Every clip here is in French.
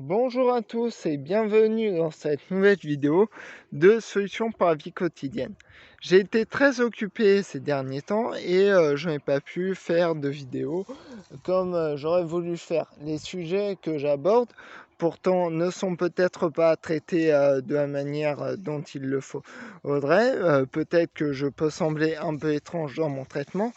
Bonjour à tous et bienvenue dans cette nouvelle vidéo de solutions pour la vie quotidienne. J'ai été très occupé ces derniers temps et je n'ai pas pu faire de vidéo comme j'aurais voulu faire. Les sujets que j'aborde pourtant ne sont peut-être pas traités de la manière dont il le faudrait. Peut-être que je peux sembler un peu étrange dans mon traitement,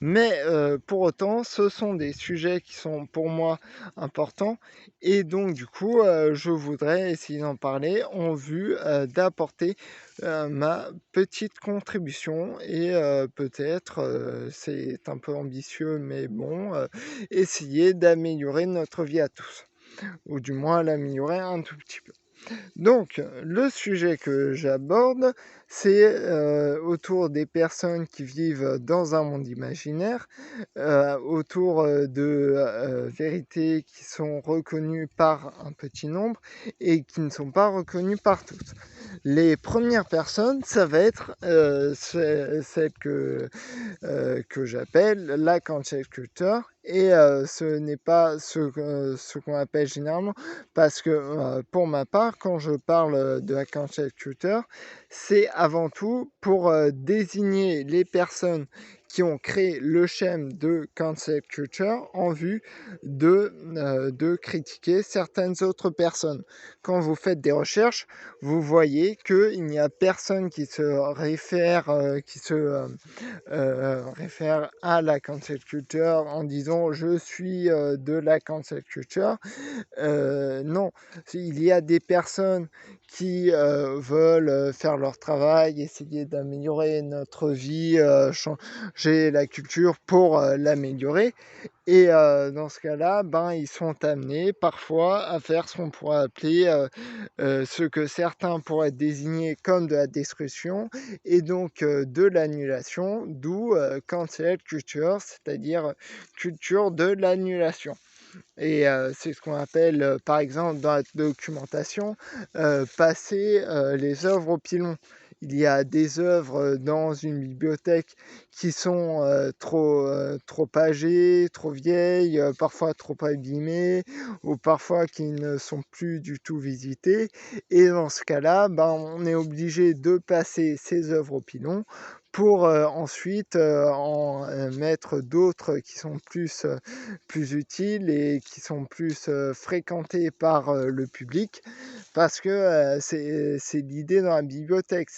mais pour autant ce sont des sujets qui sont pour moi importants et donc du coup, je voudrais essayer d'en parler en vue, d'apporter, ma petite contribution et peut-être, c'est un peu ambitieux, mais bon, essayer d'améliorer notre vie à tous, ou du moins l'améliorer un tout petit peu. Donc, le sujet que j'aborde, c'est autour des personnes qui vivent dans un monde imaginaire, autour de vérités qui sont reconnues par un petit nombre et qui ne sont pas reconnues par toutes. Les premières personnes, ça va être celles que j'appelle la cancel culture. Et ce n'est pas ce qu'on appelle généralement, parce que pour ma part, quand je parle de la cancel culture, c'est avant tout pour désigner les personnes qui ont créé le schème de cancel culture en vue de critiquer certaines autres personnes. Quand vous faites des recherches, vous voyez qu'il n'y a personne qui se réfère à la cancel culture en disant je suis de la cancel culture. Non, il y a des personnes qui veulent faire leur travail, essayer d'améliorer notre vie, changer la culture pour l'améliorer. Et dans ce cas-là, ben, ils sont amenés parfois à faire ce qu'on pourrait appeler, ce que certains pourraient désigner comme de la destruction et donc de l'annulation, d'où cancel culture, c'est-à-dire culture de l'annulation. Et c'est ce qu'on appelle, par exemple, dans la documentation, passer les œuvres au pilon. Il y a des œuvres dans une bibliothèque qui sont trop âgées, trop vieilles, parfois trop abîmées, ou parfois qui ne sont plus du tout visitées. Et dans ce cas-là, ben, on est obligé de passer ces œuvres au pilon pour ensuite en mettre d'autres qui sont plus utiles et qui sont plus fréquentés par le public, parce que c'est l'idée dans la bibliothèque,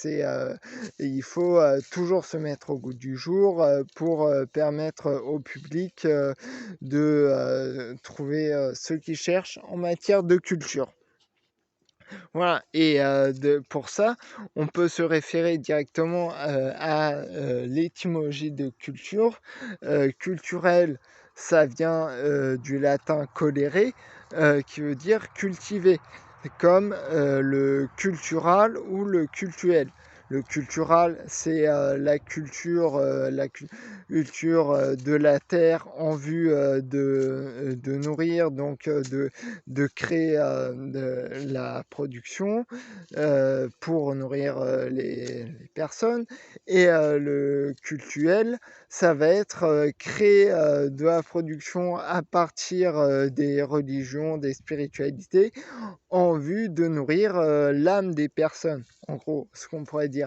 il faut toujours se mettre au goût du jour pour permettre au public de trouver ce qu'il cherche en matière de culture. Voilà, et pour ça, on peut se référer directement à l'étymologie de culture. Culturel, ça vient du latin colere, qui veut dire cultiver, comme le cultural ou le cultuel. Le cultural, c'est culture de la terre en vue de nourrir, donc de créer de la production pour nourrir les personnes. Et le cultuel, ça va être créer de la production à partir des religions, des spiritualités, en vue de nourrir l'âme des personnes, en gros, ce qu'on pourrait dire.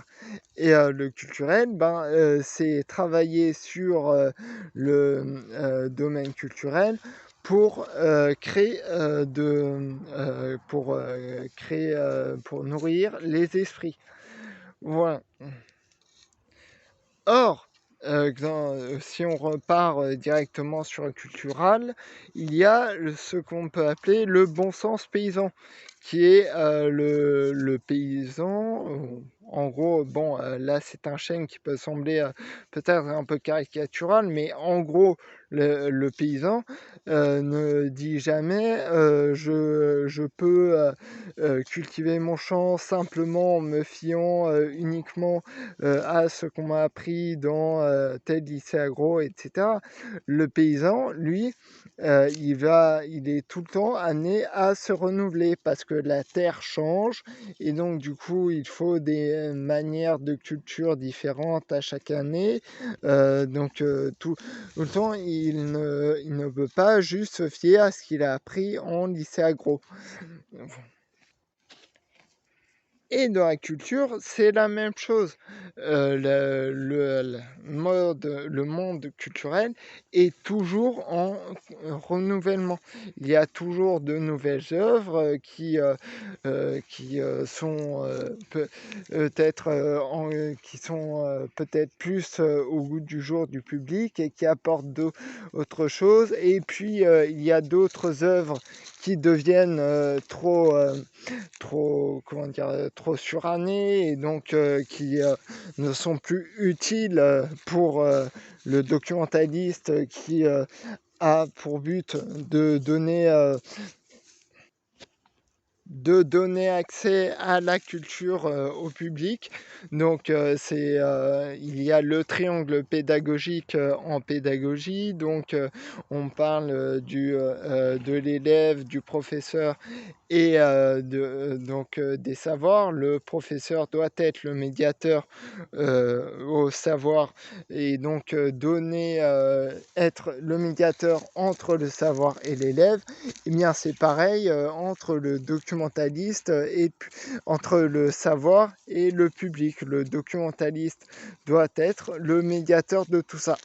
Et le culturel, ben, c'est travailler sur le domaine culturel pour pour nourrir les esprits. Voilà. Or, si on repart directement sur le cultural, il y a ce qu'on peut appeler le bon sens paysan, qui est le paysan. En gros, bon, là c'est un schème qui peut sembler peut-être un peu caricatural, mais en gros, le paysan ne dit jamais je peux cultiver mon champ simplement en me fiant uniquement à ce qu'on m'a appris dans tel lycée agro, etc. Le paysan, lui, il est tout le temps amené à se renouveler, parce que la terre change et donc du coup il faut des manières de culture différentes à chaque année. Tout le temps il ne peut pas juste se fier à ce qu'il a appris en lycée agro. Et dans la culture, c'est la même chose. Le monde culturel est toujours en renouvellement. Il y a toujours de nouvelles œuvres qui sont peut-être qui sont peut-être plus au goût du jour du public et qui apportent autre chose. Et puis il y a d'autres œuvres qui deviennent comment dire, trop surannés et donc qui ne sont plus utiles pour le documentaliste qui a pour but de donner accès à la culture au public. Donc il y a le triangle pédagogique en pédagogie. Donc on parle de l'élève, du professeur et des savoirs. Le professeur doit être le médiateur au savoir et donc être le médiateur entre le savoir et l'élève. Et bien c'est pareil entre le documentaliste et entre le savoir et le public. Le documentaliste doit être le médiateur de tout ça.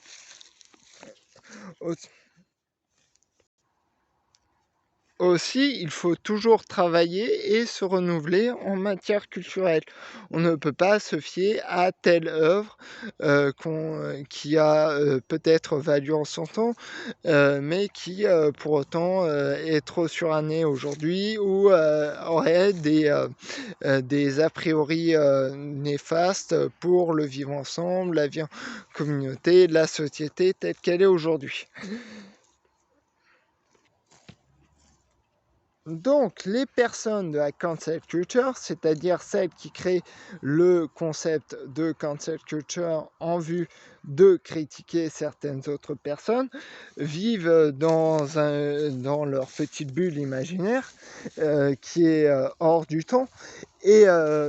Aussi, il faut toujours travailler et se renouveler en matière culturelle. On ne peut pas se fier à telle œuvre qui a peut-être valu en son temps, mais qui pour autant est trop surannée aujourd'hui ou aurait des a priori néfastes pour le vivre ensemble, la vie en communauté, la société telle qu'elle est aujourd'hui. Donc, les personnes de la cancel culture, c'est-à-dire celles qui créent le concept de cancel culture en vue de critiquer certaines autres personnes, vivent dans leur petite bulle imaginaire qui est hors du temps. Et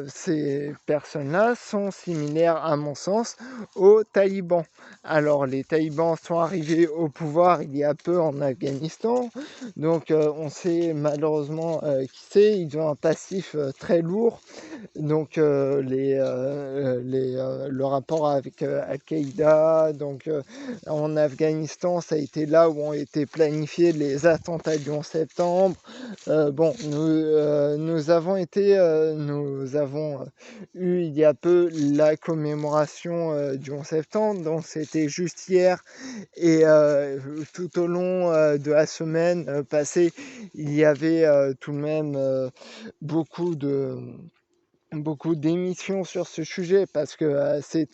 ces personnes-là sont similaires, à mon sens, aux talibans. Alors, les talibans sont arrivés au pouvoir il y a peu en Afghanistan. Donc, on sait malheureusement qui c'est. Ils ont un passif très lourd. Donc, le rapport avec Al-Qaïda. Donc, en Afghanistan, ça a été là où ont été planifiés les attentats du 11 septembre. Nous avons eu il y a peu la commémoration du 11 septembre, donc c'était juste hier, et tout au long de la semaine passée, il y avait tout de même beaucoup d'émissions sur ce sujet parce que c'est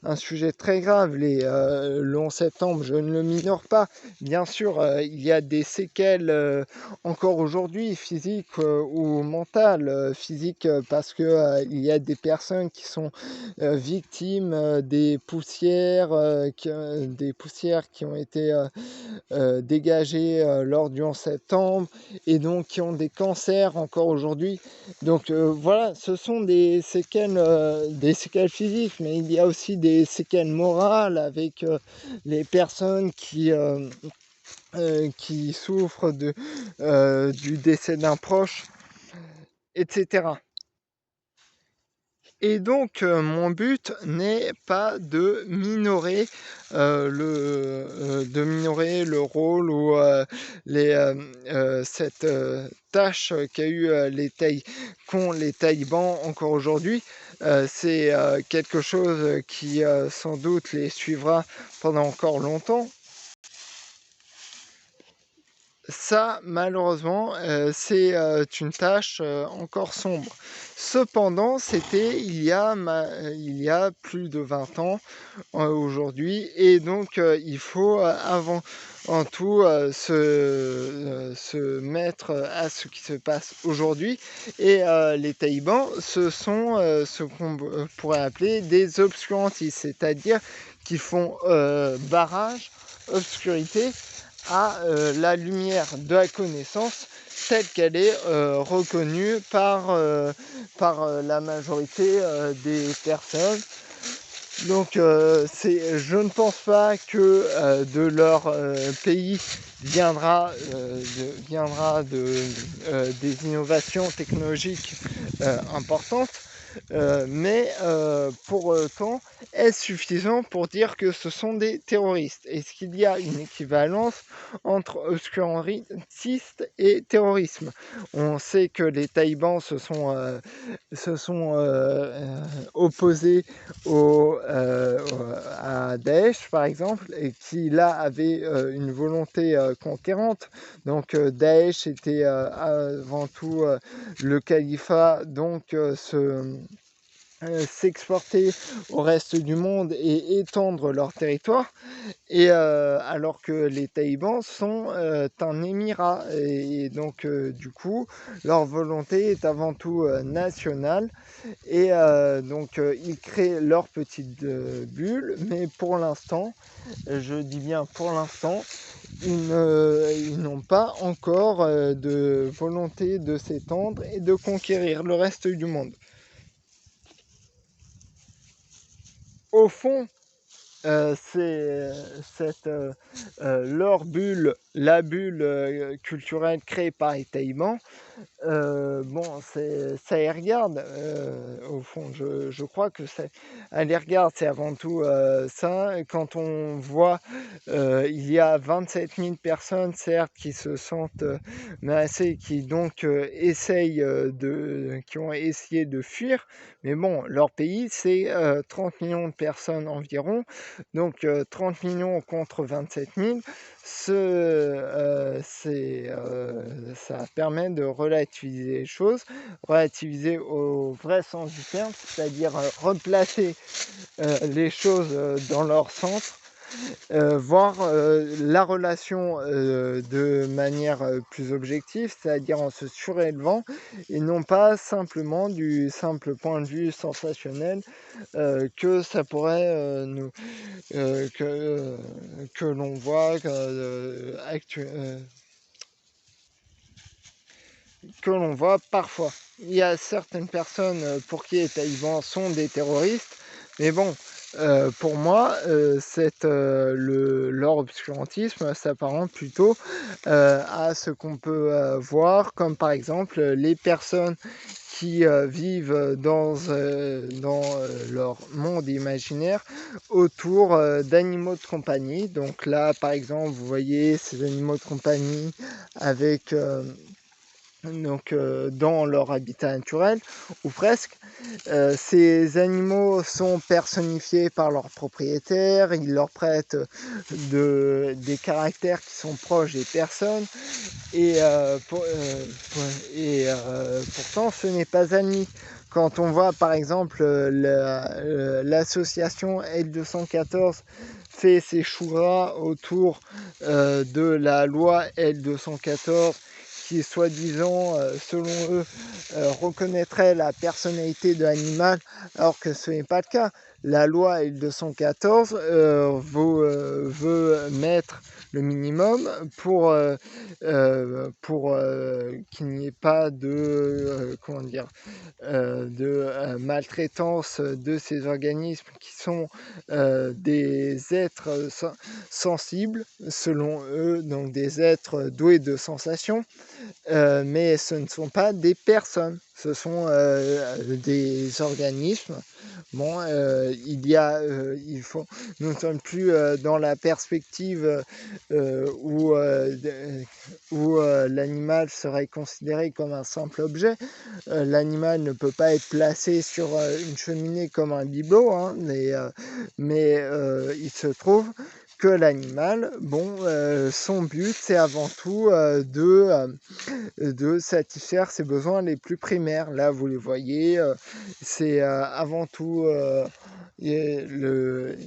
un sujet très grave. Le 11 septembre, je ne le minore pas. Bien sûr, il y a des séquelles encore aujourd'hui, physiques ou mentales. Physiques parce que il y a des personnes qui sont victimes des poussières qui ont été dégagées lors du 11 septembre et donc qui ont des cancers encore aujourd'hui. Donc voilà, ce sont des séquelles physiques, mais il y a aussi des séquelles morales avec les personnes qui souffrent du décès d'un proche, etc. Et donc, mon but n'est pas de minorer le rôle ou cette tâche qu'ont les talibans encore aujourd'hui. C'est quelque chose qui sans doute les suivra pendant encore longtemps. Ça, malheureusement, c'est une tâche encore sombre. Cependant, c'était il y a plus de 20 ans aujourd'hui, et donc il faut avant en tout se mettre à ce qui se passe aujourd'hui. Et les talibans, ce sont ce qu'on pourrait appeler des obscurantistes, c'est-à-dire qui font barrage, obscurité à la lumière de la connaissance telle qu'elle est reconnue par la majorité des personnes. Donc je ne pense pas que de leur pays viendra des innovations technologiques importantes. Mais pour autant, est-ce suffisant pour dire que ce sont des terroristes? Est-ce qu'il y a une équivalence entre obscurantistes et terrorisme? On sait que les talibans se sont opposés à Daesh, par exemple, et qui là avait une volonté conquérante. Donc Daesh était avant tout le califat, donc s'exporter au reste du monde et étendre leur territoire, et alors que les talibans sont un émirat, et donc du coup leur volonté est avant tout nationale, et donc ils créent leur petite bulle, mais pour l'instant, je dis bien pour l'instant, ils n'ont pas encore de volonté de s'étendre et de conquérir le reste du monde. Au fond, leur bulle, la bulle culturelle créée par les talibans, bon, ça les regarde, au fond, je crois que elle les regarde, c'est avant tout ça. Et quand on voit, il y a 27 000 personnes, certes, qui se sentent menacées, qui donc qui ont essayé de fuir, mais bon, leur pays, c'est 30 millions de personnes environ, donc 30 millions contre 27 000, ça permet de relativiser les choses, relativiser au vrai sens du terme, c'est-à-dire replacer les choses dans leur centre, voir la relation de manière plus objective, c'est-à-dire en se surélevant, et non pas simplement du simple point de vue sensationnel que ça pourrait que l'on voit que l'on voit parfois. Il y a certaines personnes pour qui les talibans sont des terroristes, mais bon, pour moi, leur obscurantisme s'apparente plutôt à ce qu'on peut voir, comme par exemple les personnes qui vivent dans leur monde imaginaire autour d'animaux de compagnie. Donc là, par exemple, vous voyez ces animaux de compagnie avec dans leur habitat naturel, ou presque. Ces animaux sont personnifiés par leurs propriétaires, ils leur prêtent des caractères qui sont proches des personnes, et pourtant ce n'est pas admis. Quand on voit par exemple l'association L214 fait ses chouras autour de la loi L214, qui soi-disant, selon eux, reconnaîtrait la personnalité de l'animal, alors que ce n'est pas le cas. La loi L214 veut mettre le minimum pour qu'il n'y ait pas de maltraitance de ces organismes qui sont des êtres sensibles, selon eux, donc des êtres doués de sensations, mais ce ne sont pas des personnes, ce sont des organismes. Bon, nous ne sommes plus dans la perspective où l'animal serait considéré comme un simple objet. L'animal ne peut pas être placé sur une cheminée comme un bibelot, hein, mais il se trouve que l'animal, bon, son but, c'est avant tout de satisfaire ses besoins les plus primaires. Là, vous les voyez, c'est avant tout, il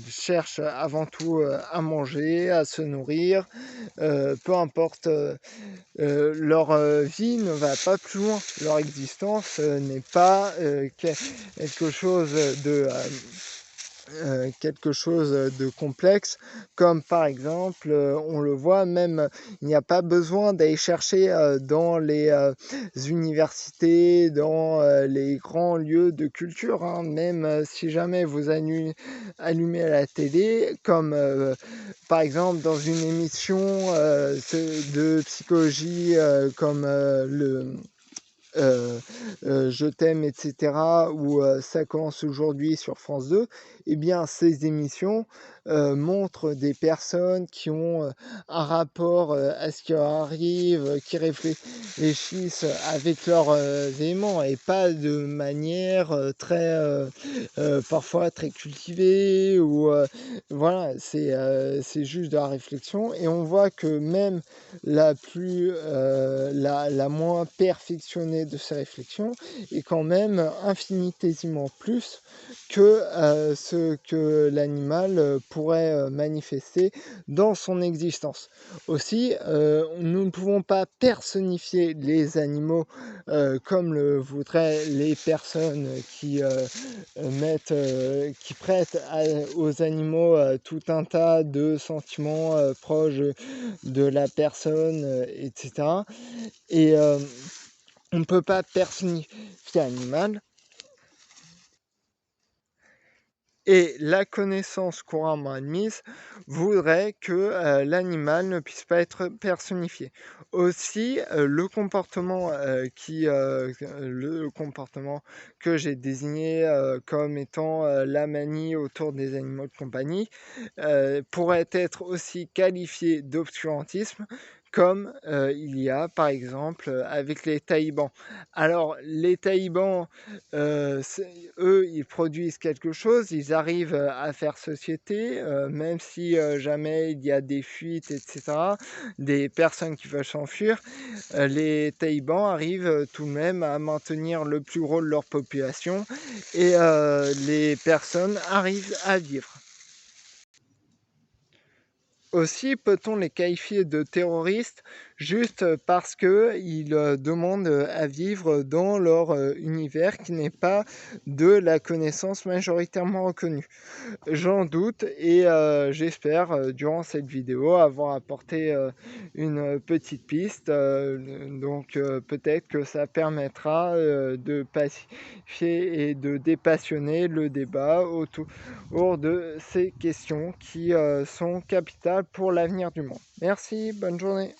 cherche avant tout à manger, à se nourrir, peu importe, leur vie ne va pas plus loin, leur existence n'est pas quelque chose quelque chose de complexe, comme par exemple, on le voit même, il n'y a pas besoin d'aller chercher dans les universités, dans les grands lieux de culture, hein. Même si jamais vous allumez la télé, comme par exemple dans une émission de psychologie comme heu Je t'aime et cetera ou Ça commence aujourd'hui sur France 2, eh bien ces émissions montrent des personnes qui ont un rapport à ce qui leur arrive, qui réfléchissent avec leurs éléments et pas de manière très parfois très cultivée ou voilà, c'est juste de la réflexion et on voit que même la moins perfectionnée de ces réflexions est quand même infinitésimement plus que ce que l'animal pourrait manifester dans son existence. Aussi, nous ne pouvons pas personnifier les animaux comme le voudraient les personnes qui prêtent aux animaux tout un tas de sentiments proches de la personne, etc. Et on ne peut pas personnifier l'animal. Et la connaissance couramment admise voudrait que l'animal ne puisse pas être personnifié. Aussi, le comportement que j'ai désigné comme étant la manie autour des animaux de compagnie pourrait être aussi qualifié d'obscurantisme, comme il y a par exemple avec les talibans. Alors, les talibans, eux, ils produisent quelque chose, ils arrivent à faire société, même si jamais il y a des fuites, etc., des personnes qui veulent s'enfuir, les talibans arrivent tout de même à maintenir le plus gros de leur population et les personnes arrivent à vivre. Aussi, peut-on les qualifier de terroristes juste parce qu'ils demandent à vivre dans leur univers qui n'est pas de la connaissance majoritairement reconnue? J'en doute et j'espère, durant cette vidéo, avoir apporté une petite piste. Donc peut-être que ça permettra de pacifier et de dépassionner le débat autour de ces questions qui sont capitales pour l'avenir du monde. Merci, bonne journée.